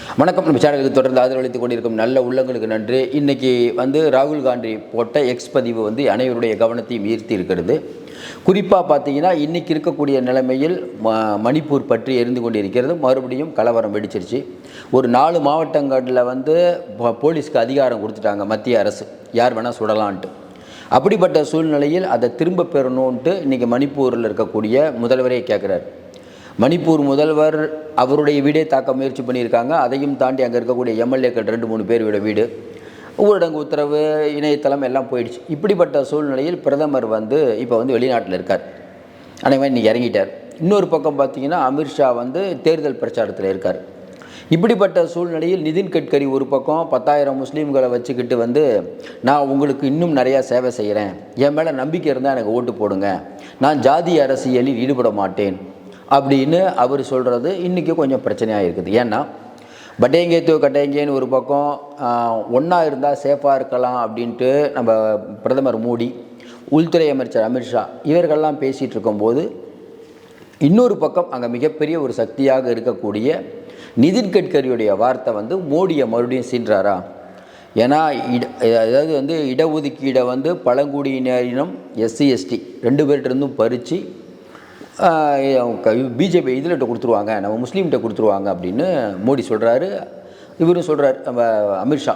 வணக்கம். நம்ம சேனலுக்கு தொடர்ந்து ஆதரவளித்துக் கொண்டிருக்கும் நல்ல உள்ளங்களுக்கு நன்றி. இன்றைக்கி ராகுல் காந்தி போட்ட எக்ஸ் பதிவு அனைவருடைய கவனத்தையும் ஈர்த்தி இருக்கிறது. குறிப்பாக பார்த்தீங்கன்னா இன்றைக்கி இருக்கக்கூடிய நிலைமையில் மணிப்பூர் பற்றி எரிந்து கொண்டிருக்கிறது. மறுபடியும் கலவரம் வெடிச்சிருச்சு. ஒரு 4 மாவட்டங்களில் போலீஸ்க்கு அதிகாரம் கொடுத்துட்டாங்க மத்திய அரசு, யார் வேணால் சுடலான்ட்டு. அப்படிப்பட்ட சூழ்நிலையில் அதை திரும்ப பெறணுன்ட்டு இன்றைக்கி மணிப்பூரில் இருக்கக்கூடிய முதல்வரே கேட்குறாரு. மணிப்பூர் முதல்வர் அவருடைய வீடே தாக்க முயற்சி பண்ணியிருக்காங்க. அதையும் தாண்டி அங்கே இருக்கக்கூடிய எம்எல்ஏக்கள் 2-3 பேரோட வீடு, ஊரடங்கு உத்தரவு, இணையதளம் எல்லாம் போயிடுச்சு. இப்படிப்பட்ட சூழ்நிலையில் பிரதமர் இப்போ வெளிநாட்டில் இருக்கார். அனைவரும் இன்றைக்கி இறங்கிட்டார். இன்னொரு பக்கம் பார்த்திங்கன்னா அமித்ஷா தேர்தல் பிரச்சாரத்தில் இருக்கார். இப்படிப்பட்ட சூழ்நிலையில் நிதின் கட்கரி ஒரு பக்கம் 10,000 முஸ்லீம்களை வச்சுக்கிட்டு நான் உங்களுக்கு இன்னும் நிறையா சேவை செய்கிறேன், என் மேலே நம்பிக்கை இருந்தால் எனக்கு ஓட்டு போடுங்க, நான் ஜாதி அரசியலில் ஈடுபட மாட்டேன் அப்படின்னு அவர் சொல்கிறது இன்றைக்கி கொஞ்சம் பிரச்சனையாக இருக்குது. ஏன்னா பட்டேங்கே தோ கட்டேங்கேன்னு ஒரு பக்கம் ஒன்றா இருந்தால் சேஃபாக இருக்கலாம் அப்படின்ட்டு நம்ம பிரதமர் மோடி, உள்துறை அமைச்சர் அமித்ஷா இவர்கள்லாம் பேசிகிட்டு இருக்கும்போது, இன்னொரு பக்கம் அங்கே மிகப்பெரிய ஒரு சக்தியாக இருக்கக்கூடிய நிதின் கட்கரியுடைய வார்த்தை மோடியை மறுபடியும் சீன்றாரா? ஏன்னா அதாவது இடஒதுக்கீடை பழங்குடியினரினம் எஸ்சி எஸ்டி 2 பேர்கிட்டருந்தும் பறித்து பிஜேபி இதில்கிட்ட கொடுத்துருவாங்க, நம்ம முஸ்லீம்கிட்ட கொடுத்துருவாங்க அப்படின்னு மோடி சொல்கிறாரு. இவரும் சொல்கிறார் நம்ம அமித்ஷா.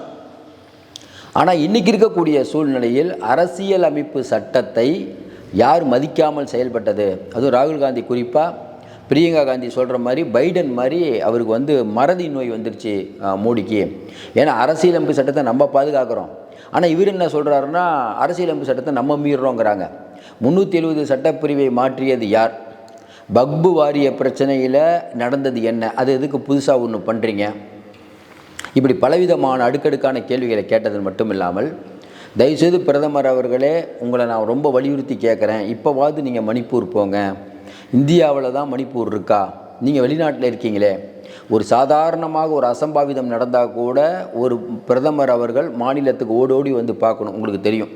ஆனால் இன்றைக்கி இருக்கக்கூடிய சூழ்நிலையில் அரசியல் அமைப்பு சட்டத்தை யார் மதிக்காமல் செயல்பட்டது, அதுவும் ராகுல் காந்தி குறிப்பாக பிரியங்கா காந்தி சொல்கிற மாதிரி பைடன் மாதிரி அவருக்கு மறதி நோய் வந்துருச்சு மோடிக்கு. ஏன்னா அரசியலமைப்பு சட்டத்தை நம்ம பாதுகாக்கிறோம், ஆனால் இவர் என்ன சொல்கிறாருன்னா அரசியலமைப்பு சட்டத்தை நம்ம மீறுறோங்கிறாங்க. 370 சட்டப்பிரிவை மாற்றியது யார்? வக்பு வாரிய பிரச்சனையில் நடந்தது என்ன? அது எதுக்கு புதுசாக ஒன்று பண்ணுறீங்க? இப்படி பலவிதமான அடுக்கடுக்கான கேள்விகளை கேட்டது மட்டும் இல்லாமல், தயவுசெய்து பிரதமர் அவர்களே, உங்களை நான் ரொம்ப வலியுறுத்தி கேட்குறேன், இப்போவாது நீங்கள் மணிப்பூர் போங்க. இந்தியாவில் தான் மணிப்பூர் இருக்கா? நீங்கள் வெளிநாட்டில் இருக்கீங்களே, ஒரு சாதாரணமாக ஒரு அசம்பாவிதம் நடந்தால் கூட ஒரு பிரதமர் அவர்கள் மாநிலத்துக்கு ஓடோடி பார்க்கணும். உங்களுக்கு தெரியும்.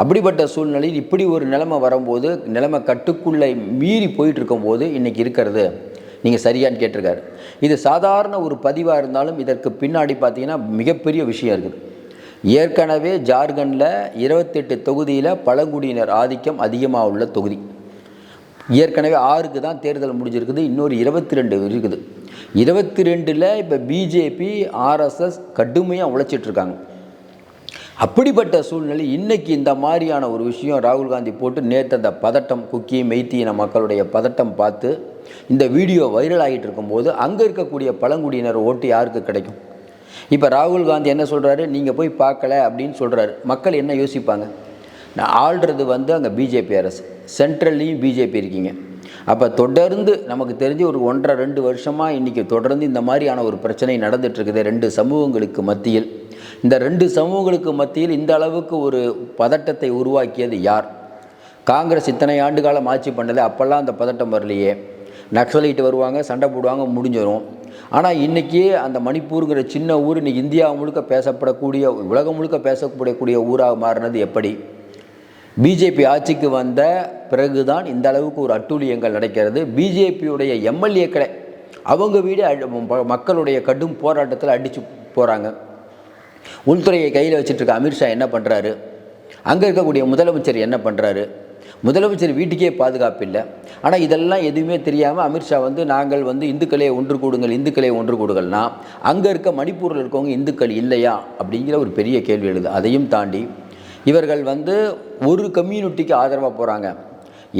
அப்படிப்பட்ட சூழ்நிலையில் இப்படி ஒரு நிலைமை வரும்போது, நிலைமை கட்டுக்குள்ளே மீறி போயிட்டுருக்கும்போது இன்றைக்கி இருக்கிறது நீங்கள் சரியான்னு கேட்டிருக்காரு. இது சாதாரண ஒரு பதிவாக இருந்தாலும் இதற்கு பின்னாடி பார்த்திங்கன்னா மிகப்பெரிய விஷயம் இருக்குது. ஏற்கனவே ஜார்க்கண்டில் 28 தொகுதியில் பழங்குடியினர் ஆதிக்கம் அதிகமாக உள்ள தொகுதி. ஏற்கனவே 6க்கு தான் தேர்தல் முடிஞ்சிருக்குது, இன்னொரு 22 இருக்குது. 22ல் இப்போ பிஜேபி ஆர்எஸ்எஸ் கடுமையாக உழைச்சிட்ருக்காங்க. அப்படிப்பட்ட சூழ்நிலை இன்றைக்கி இந்த மாதிரியான ஒரு விஷயம் ராகுல் காந்தி போட்டு நேற்று அந்த பதட்டம், குக்கி மெய்த்தியின மக்களுடைய பதட்டம் பார்த்து இந்த வீடியோ வைரல் ஆகிட்டு இருக்கும்போது அங்கே இருக்கக்கூடிய பழங்குடியினர் ஓட்டு யாருக்கு கிடைக்கும்? இப்போ ராகுல் காந்தி என்ன சொல்கிறாரு, நீங்கள் போய் பார்க்கல அப்படின்னு சொல்கிறாரு. மக்கள் என்ன யோசிப்பாங்க? நான் ஆள்றது அங்கே பிஜேபி அரசு, சென்ட்ரல்லையும் பிஜேபி இருக்கீங்க. அப்போ தொடர்ந்து நமக்கு தெரிஞ்சு ஒரு 1.5-2 வருஷமாக இன்றைக்கி தொடர்ந்து இந்த மாதிரியான ஒரு பிரச்சனை நடந்துகிட்ருக்குது 2 சமூகங்களுக்கு மத்தியில். இந்த 2 சமூகங்களுக்கு மத்தியில் இந்த அளவுக்கு ஒரு பதட்டத்தை உருவாக்கியது யார்? காங்கிரஸ் இத்தனை ஆண்டு காலம் ஆட்சி பண்ணது, அப்போல்லாம் அந்த பதட்டம் வரலையே. நக்சலைட்டு வருவாங்க, சண்டை போடுவாங்க, முடிஞ்சிடும். ஆனால் இன்றைக்கி அந்த மணிப்பூருங்கிற சின்ன ஊர் இன்றைக்கி இந்தியா முழுக்க பேசப்படக்கூடிய, உலகம் முழுக்க பேசப்படக்கூடிய ஊராக மாறினது எப்படி? பிஜேபி ஆட்சிக்கு வந்த பிறகு தான் இந்த அளவுக்கு ஒரு அட்டூழியங்கள் நடக்கிறது. பிஜேபியுடைய எம்எல்ஏக்களை அவங்க வீடு மக்களுடைய கடும் போராட்டத்தில் அடித்து போகிறாங்க. உள்துறையை கையில் வச்சுட்ருக்க அமித்ஷா என்ன பண்ணுறாரு? அங்கே இருக்கக்கூடிய முதலமைச்சர் என்ன பண்ணுறாரு? முதலமைச்சர் வீட்டுக்கே பாதுகாப்பு இல்லை. ஆனால் இதெல்லாம் எதுவுமே தெரியாமல் அமித்ஷா நாங்கள் இந்துக்களே ஒன்று கூடுங்கள், இந்துக்களே ஒன்று கூடுங்கள்னா அங்கே இருக்க மணிப்பூரில் இருக்கவங்க இந்துக்கள் இல்லையா அப்படிங்கிற ஒரு பெரிய கேள்வி எழுது. அதையும் தாண்டி இவர்கள் ஒரு கம்யூனிட்டிக்கு ஆதரவாக போகிறாங்க.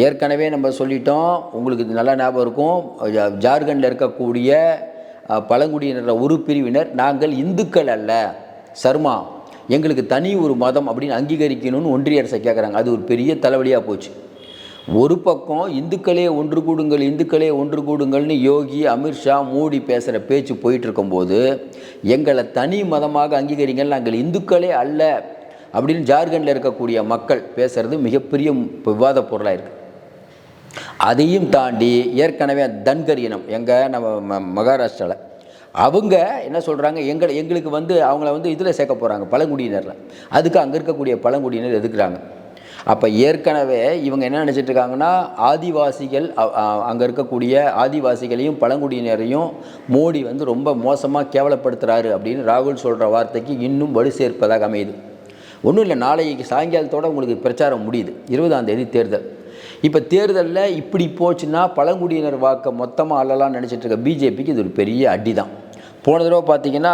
ஏற்கனவே நம்ம சொல்லிட்டோம், உங்களுக்கு இது நல்லா ஞாபகம் இருக்கும், ஜார்க்கண்டில் இருக்கக்கூடிய பழங்குடியினர் ஒரு பிரிவினர் நாங்கள் இந்துக்கள் அல்ல சர்மா, எங்களுக்கு தனி ஒரு மதம் அப்படின்னு அங்கீகரிக்கணும்னு ஒன்றிய அரசை கேட்குறாங்க. அது ஒரு பெரிய தலைவலியாக போச்சு. ஒரு பக்கம் இந்துக்களே ஒன்று கூடுங்கள், இந்துக்களே ஒன்று கூடுங்கள்னு யோகி, அமித்ஷா, மோடி பேசுகிற பேச்சு போயிட்டுருக்கும்போது, எங்களை தனி மதமாக அங்கீகரிங்கள், நாங்கள் இந்துக்களே அல்ல அப்படின்னு ஜார்க்கண்டில் இருக்கக்கூடிய மக்கள் பேசுகிறது மிகப்பெரிய விவாத பொருளாக இருக்குது. அதையும் தாண்டி ஏற்கனவே தன்கர் இனம் எங்கள் நம்ம மகாராஷ்டிராவில் அவங்க என்ன சொல்கிறாங்க, எங்களுக்கு அவங்கள இதில் சேர்க்க போகிறாங்க பழங்குடியினரில். அதுக்கு அங்கே இருக்கக்கூடிய பழங்குடியினர் எதுக்குறாங்க. அப்போ ஏற்கனவே இவங்க என்ன நினச்சிட்டு இருக்காங்கன்னா, ஆதிவாசிகள் அங்கே இருக்கக்கூடிய ஆதிவாசிகளையும் பழங்குடியினரையும் மோடி வந்து ரொம்ப மோசமாக கேவலப்படுத்துகிறாரு அப்படின்னு ராகுல் சொல்கிற வார்த்தைக்கு இன்னும் வலு சேர்ப்பதாக அமையுது. ஒன்றும் இல்லை, நாளைக்கு சாயங்காலத்தோடு உங்களுக்கு பிரச்சாரம் முடியுது, 20ஆம் தேதி தேர்தல். இப்போ தேர்தலில் இப்படி போச்சுன்னா பழங்குடியினர் வாக்கை மொத்தமாக அள்ளலாம்னு நினச்சிட்டு இருக்க பிஜேபிக்கு இது ஒரு பெரிய அடி தான். போன தடவை பார்த்திங்கன்னா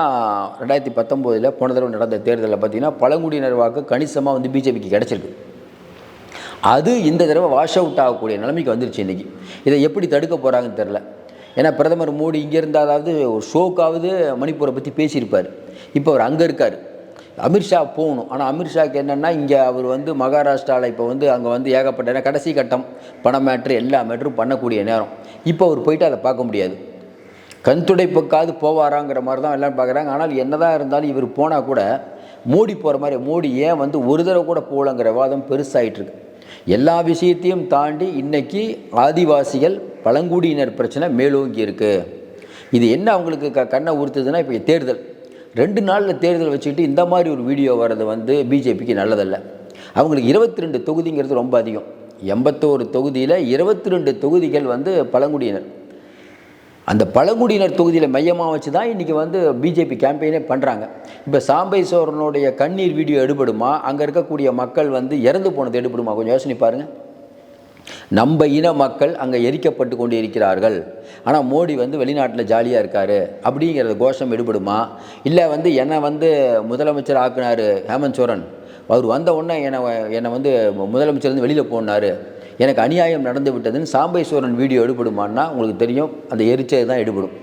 2019 போன தடவை நடந்த தேர்தலில் பார்த்திங்கன்னா பழங்குடியினர் வாக்கு கணிசமாக வந்து பிஜேபிக்கு கிடச்சிருக்கு. அது இந்த தடவை வாஷ் அவுட் ஆகக்கூடிய நிலைமைக்கு வந்துருச்சு. இன்றைக்கி இதை எப்படி தடுக்க போகிறாங்கன்னு தெரில. ஏன்னா பிரதமர் மோடி இங்கே இருந்தாலாவது ஒரு ஷோக்காவது மணிப்பூரை பற்றி பேசியிருப்பார். இப்போ அவர் அங்கே இருக்கார். அமித்ஷா போகணும். ஆனால் அமித்ஷாவுக்கு என்னென்னா, இங்கே அவர் வந்து மகாராஷ்டிராவில் இப்போ வந்து அங்கே வந்து ஏகப்பட்ட கடைசி கட்டம் பண மேட்ரு எல்லா மேட்ரும் பண்ணக்கூடிய நேரம். இப்போ அவர் போயிட்டு அதை பார்க்க முடியாது. கண் துடைப்புக்காவது போவாராங்கிற மாதிரி தான் எல்லாம் பார்க்குறாங்க. ஆனால் என்ன தான் இருந்தாலும் இவர் போனால் கூட மோடி போகிற மாதிரி, மோடி ஏன் வந்து ஒரு தடவை கூட போகலங்கிற வாதம் பெருசாகிட்டுருக்கு. எல்லா விஷயத்தையும் தாண்டி இன்றைக்கி ஆதிவாசிகள் பழங்குடியினர் பிரச்சனை மேலோங்கி இருக்குது. இது என்ன அவங்களுக்கு கண்ணை உறுத்துதுன்னா, இப்போ தேர்தல் 2 நாளில் தேர்தல் வச்சுக்கிட்டு இந்த மாதிரி ஒரு வீடியோ வர்றது வந்து பிஜேபிக்கு நல்லதல்ல. அவங்களுக்கு 22 தொகுதிங்கிறது ரொம்ப அதிகம். 81 தொகுதியில் 22 தொகுதிகள் வந்து பழங்குடியினர். அந்த பழங்குடியினர் தொகுதியில் மையமாக வச்சு தான் இன்றைக்கி வந்து பிஜேபி கேம்பெயினே பண்ணுறாங்க. இப்போ சாம்பை சோரனுடைய கண்ணீர் வீடியோ எடுபடுமா, அங்கே இருக்கக்கூடிய மக்கள் வந்து இறந்து போனது எடுபடுமா? கொஞ்சம் யோசனை பாருங்கள். நம்ம இன மக்கள் அங்கே எரிக்கப்பட்டு கொண்டு இருக்கிறார்கள், ஆனால் மோடி வந்து வெளிநாட்டில் ஜாலியாக இருக்கார் அப்படிங்கிறத கோஷம் எடுபடுமா? இல்லை வந்து என்னை வந்து முதலமைச்சர் ஆக்குனார் ஹேமந்த் சோரன், அவர் வந்த உடனே என்னை வந்து முதலமைச்சர் வந்து வெளியில் போனார், எனக்கு அநியாயம் நடந்து விட்டதுன்னு சாம்பை சோரன் வீடியோ எடுபடுமான்னா உங்களுக்கு தெரியும், அந்த எரிச்சது தான் எடுபடும்.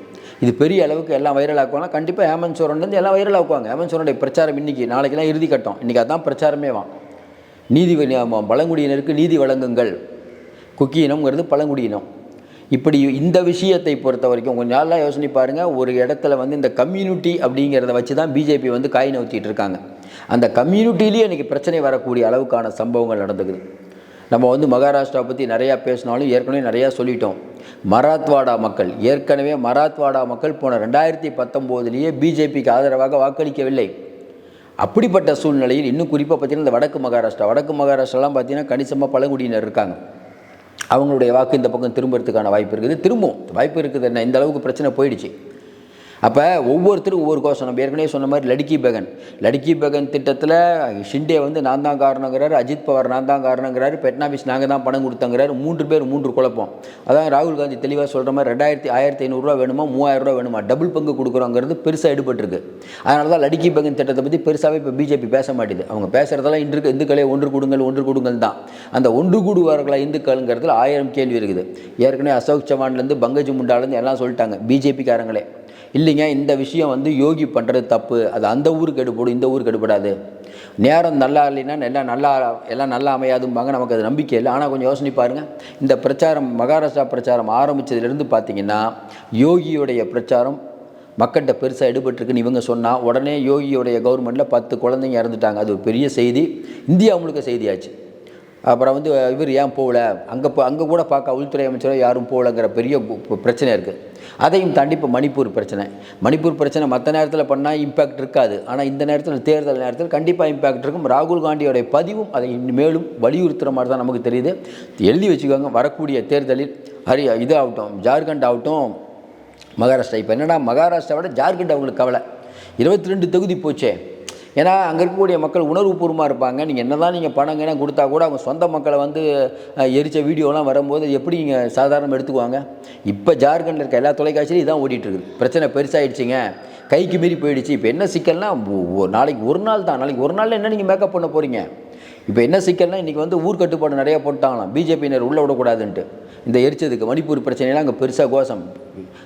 இது பெரிய அளவுக்கு எல்லாம் வைரல் ஆக்குவாங்க. கண்டிப்பாக ஹேமந்த் சோரன்லேருந்து எல்லாம் வைரல் ஆக்குவாங்க. ஹேமந்த் சோரனுடைய பிரச்சாரம் இன்றைக்கி நாளைக்கெல்லாம் இறுதி கட்டம். இன்றைக்கி அதான் பிரச்சாரமே வா. நீதி பழங்குடியினருக்கு நீதி வழங்குங்கள். குக்கி இனம்ங்கிறது பழங்குடியினம். இப்படி இந்த விஷயத்தை பொறுத்த வரைக்கும் கொஞ்சம் நாளாக யோசனை பாருங்கள். ஒரு இடத்துல வந்து இந்த கம்யூனிட்டி அப்படிங்கிறத வச்சு தான் பிஜேபி வந்து காய் நவுத்திட்டு இருக்காங்க. அந்த கம்யூனிட்டிலேயே இன்றைக்கி பிரச்சனை வரக்கூடிய அளவுக்கான சம்பவங்கள் நடந்துக்குது. நம்ம வந்து மகாராஷ்டிரா பற்றி நிறையா பேசினாலும் ஏற்கனவே நிறையா சொல்லிட்டோம். மராத்வாடா மக்கள் போன 2019 பிஜேபிக்கு ஆதரவாக வாக்களிக்கவில்லை. அப்படிப்பட்ட சூழ்நிலையில் இன்னும் குறிப்பாக பார்த்திங்கன்னா இந்த வடக்கு மகாராஷ்டிராலாம் பார்த்திங்கன்னா கணிசமாக பழங்குடியினர் இருக்காங்க. அவங்களுடைய வாக்கு இந்த பக்கம் திரும்புறதுக்கான வாய்ப்பு இருக்குது. திரும்பவும் வாய்ப்பு இருக்குது. என்ன இந்த அளவுக்கு பிரச்சனை போயிடுச்சு. அப்போ ஒவ்வொருத்தரும் ஒவ்வொரு கோஷம். நம்ம ஏற்கனவே சொன்ன மாதிரி லடுக்கி பெகன் திட்டத்தில் ஷிண்டே வந்து நான் தான் காரணங்கிறாரு, அஜித் பவார் நான் தான் காரணங்கிறாரு, ஃபட்னாவிஸ் நாங்கள் தான் பணம் கொடுத்தங்கிறாரு. 3 பேர் 3 குழப்பம். அதான் ராகுல் காந்தி தெளிவாக சொல்கிற மாதிரி 1500 வேணுமா 3000 வேணுமா டபுள் பங்கு கொடுக்குறோங்கிறது பெருசாக எடுபட்டுருக்கு. அதனால தான் லடுக்கி பெகன் திட்டத்தை பற்றி பெருசாகவே இப்போ பிஜேபி பேச மாட்டேது. அவங்க பேசுகிறதெல்லாம் இந்துக்களே ஒன்று கொடுங்கள் தான். அந்த ஒன்று கூடுவார்களா இந்துக்கள்ங்கிறதுல 1000 கேள்வி இருக்குது. ஏற்கனவே அசோக் சவான்லேருந்து பங்கஜ் முண்டாலேருந்து எல்லாம் சொல்லிட்டாங்க பிஜேபிக்காரங்களே. இல்லைங்க, இந்த விஷயம் வந்து யோகி பண்ணுறது தப்பு, அது அந்த ஊருக்கு எடுப்படும், இந்த ஊருக்கு எடுப்படாது. நேரம் நல்லா இல்லைன்னா எல்லாம் நல்லா அமையாதும்பாங்க. நமக்கு அது நம்பிக்கை இல்லை. ஆனால் கொஞ்சம் யோசனை பாருங்கள். இந்த பிரச்சாரம் மகாராஷ்டிரா பிரச்சாரம் ஆரம்பித்ததுலேருந்து பார்த்திங்கன்னா யோகியோடைய பிரச்சாரம் மக்கள்கிட்ட பெருசாக எடுபட்டுருக்குன்னு இவங்க சொன்னால் உடனே யோகியோடைய கவர்மெண்ட்டில் 10 குழந்தைங்க இறந்துட்டாங்க. அது ஒரு பெரிய செய்தி, இந்தியா முழுக்க செய்தியாச்சு. அப்புறம் வந்து இவர் ஏன் போகல, அங்கே கூட பார்க்க உள்துறை அமைச்சரோ யாரும் போகலங்கிற பெரிய பிரச்சனை இருக்குது. அதையும் தாண்டி இப்போ மணிப்பூர் பிரச்சனை மற்ற நேரத்தில் பண்ணால் இம்பேக்ட் இருக்காது. ஆனால் இந்த நேரத்தில் தேர்தல் நேரத்தில் கண்டிப்பாக இம்பேக்ட் இருக்கும். ராகுல் காந்தியோடைய பதிவும் அதை மேலும் வலியுறுத்துகிற மாதிரி தான் நமக்கு தெரியுது. எழுதி வச்சுக்கோங்க. வரக்கூடிய தேர்தலில் இதாகட்டும், ஜார்க்கண்ட் ஆகட்டும், மகாராஷ்டிரா. இப்போ என்னென்னா மகாராஷ்டிராவோட ஜார்க்கண்ட் அவங்களுக்கு கவலை. 22 தொகுதி போச்சே. ஏன்னா அங்கே இருக்கக்கூடிய மக்கள் உணர்வுபூர்வமாக இருப்பாங்க. நீங்கள் என்ன தான் நீங்கள் பணங்கன்னா கொடுத்தா கூட அவங்க சொந்த மக்களை வந்து எரித்த வீடியோலாம் வரும்போது எப்படி நீங்கள் சாதாரணமாக எடுத்துக்குவாங்க? இப்போ ஜார்க்கண்டில் இருக்க எல்லா தொலைக்காட்சியிலும் இதான் ஓடிட்டுருக்குது. பிரச்சனை பெருசாகிடுச்சிங்க, கைக்கு மீறி போயிடுச்சு. இப்போ என்ன சிக்கல்னா, நாளைக்கு ஒரு நாள் தான். நாளைக்கு ஒரு நாளில் என்ன நீங்கள் மேக்கப் பண்ண போகிறீங்க? இப்போ என்ன சிக்கல்னா, இன்றைக்கி வந்து ஊர் கட்டுப்பாடு நிறையா போட்டாங்களாம் பிஜேபியினர் உள்ளே விடக்கூடாதுன்ட்டு. இந்த எரிச்சதுக்கு மணிப்பூர் பிரச்சனைலாம் அங்கே பெருசாக கோஷம்.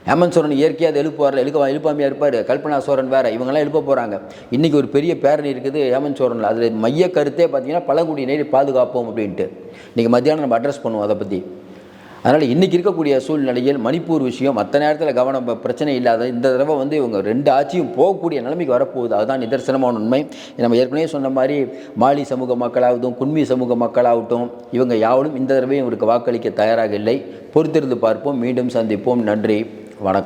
ஹேமந்த் சோரன் இயற்கையாக அதை எழுப்பாமையாக இருப்பார். கல்பனா சோரன் வேறு, இவங்கெல்லாம் எழுப்ப போகிறாங்க. இன்றைக்கி ஒரு பெரிய பேரணி இருக்குது ஹேமந்த் சோரனில். அதில் மைய கருத்தே பார்த்திங்கன்னா பழங்குடியினரை பாதுகாப்போம் அப்படின்ட்டு. இன்றைக்கி மத்தியானம் நம்ம அட்ரஸ் பண்ணுவோம் அதை பற்றி. அதனால் இன்றைக்கி இருக்கக்கூடிய சூழ்நிலையில் மணிப்பூர் விஷயம் மற்ற நேரத்தில் கவனம் பிரச்சனை இல்லாத இந்த தடவை வந்து இவங்க 2 ஆட்சியும் போகக்கூடிய நிலைமைக்கு வரப்போகுது. அதுதான் நிதர்சனமான உண்மை. நம்ம ஏற்கனவே சொன்ன மாதிரி மாலி சமூக மக்களாகட்டும், குன்மி சமூக மக்களாகட்டும், இவங்க யாரும் இந்த தடவையும் இவருக்கு வாக்களிக்க தயாராக இல்லை. பொறுத்திருந்து பார்ப்போம். மீண்டும் சந்திப்போம். நன்றி, வணக்கம்.